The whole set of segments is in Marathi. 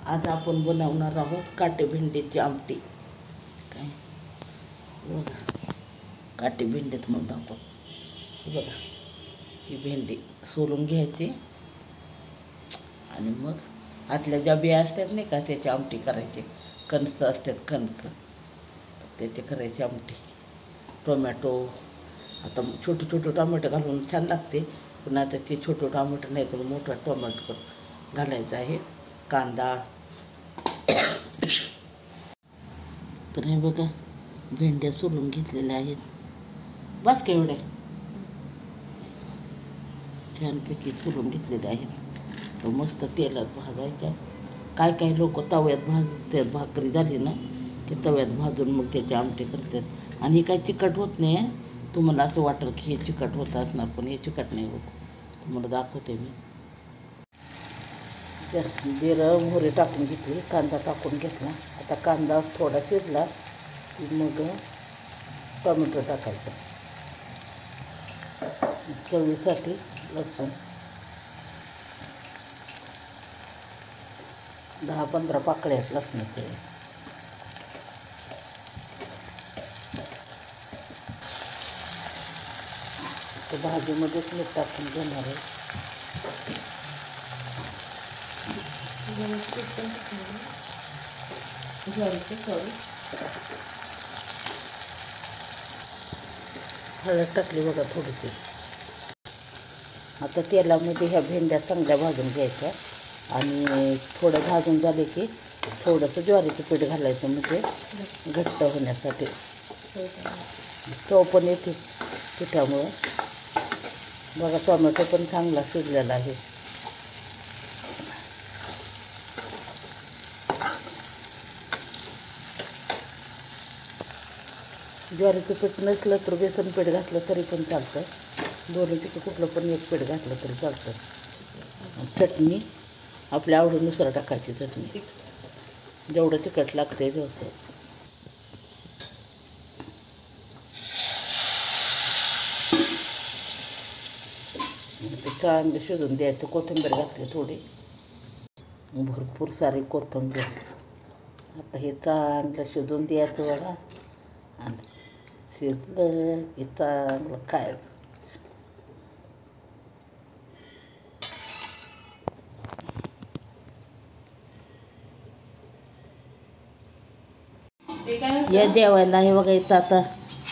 आज आपण बनवणार आहोत काटे भेंडीची आमटी। काय बघा, काटे भेंडीत मग दाखव। बघा, ही भेंडी सोलून घ्यायची आणि मग आतल्या ज्या बिया असतात नाही का त्याची आमटी करायची। कणस असतात, कणस त्याची करायची आमटी। टोमॅटो, आता छोटे छोटे टोमॅटो घालून छान लागते, पण आता ते छोटे टोमॅटो नाही तर मोठा टोमॅटो घालायचा आहे। कांदा, तर हे बघा भेंड्या सोलून घेतलेल्या आहेत। बस का एवढ्या छानपैकी सोलून घेतलेल्या आहेत। तर मस्त तेलात भाजायच्या। काय काय लोक तव्यात भाजतात, भाकरी झाली ना की तव्यात भाजून मग त्याची आमटी करतात। आणि हे काय चिकट होत नाही आहे। तुम्हाला असं वाटेल की हे चिकट होत असणार, पण हे चिकट नाही होत। तुम्हाला दाखवते मी। जिरं मोहरी टाकून घेतली, कांदा टाकून घेतला। आता कांदा थोडा शिजला की मग टोमॅटो टाकायचा। चवीसाठी लसूण 10-15 पाकळ्या आहेत लसणाच्या। तर भाजीमध्येच मीठ टाकून घेणार आहे। हळद टाकली बघा थोडीशी। आता तेलामध्ये ह्या भेंड्या चांगल्या भाजून घ्यायच्या आणि थोडं भाजून झाले की थोडंसं ज्वारीचं पीठ घालायचं, म्हणजे घट्ट होण्यासाठी। चव पण येते पिठामुळं। बघा टोमॅटो पण चांगला शिजलेला आहे। ज्वारीचं पीठ नसलं तर बेसन पीठ घातलं तरी पण चालतं। दोन्हीपैकी कुठलं पण एक पीठ घातलं तरी चालतं। चटणी आपल्या आवडीनुसार टाकायची। चटणी जेवढं तिखट लागते तेवढं। चांगलं शिजून द्यायचं। कोथिंबीर घातली थोडी, भरपूर सारी कोथिंबीर। आता हे चांगलं शिजून द्यायचं बघा, आणि शिजलं की चांगलं खायचं। या जेवायला हे बघा, इथं आता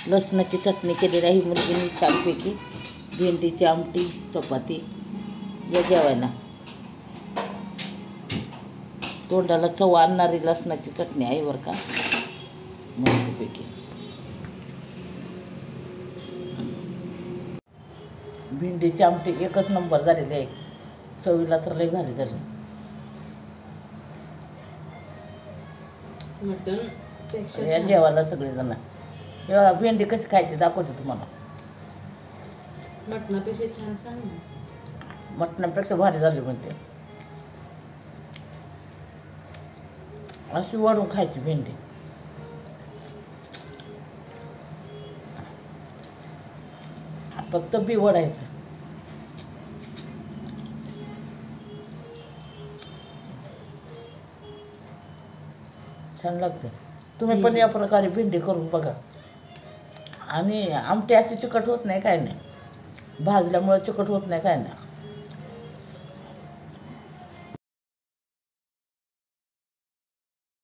लसणाची चटणी केलेली आहे मुलगीने छानपैकी। भेंडीची आमटी, चपाती या जेवायला। तोंडाला चव आणणारी लसणाची चटणी आहे बरं का, मस्तपैकी। भेंडीची आमटी एकच नंबर झालेली आहे, चवीला तर लई भारी झाली। या जेवायला सगळेजण। भेंडी कशी खायची दाखवते तुम्हाला। मटणापेक्षा छान सांग ना। मटणापेक्षा भारी झाली म्हणते। अशी वडून खायची भेंडी। फक्त बी वडायचं। छान लागते। तुम्ही पण या प्रकारे भेंडी करून बघा। आणि आमटी अशी चिकट होत नाही, काय नाही। भाजल्यामुळे चिकट होत नाही, काय नाही।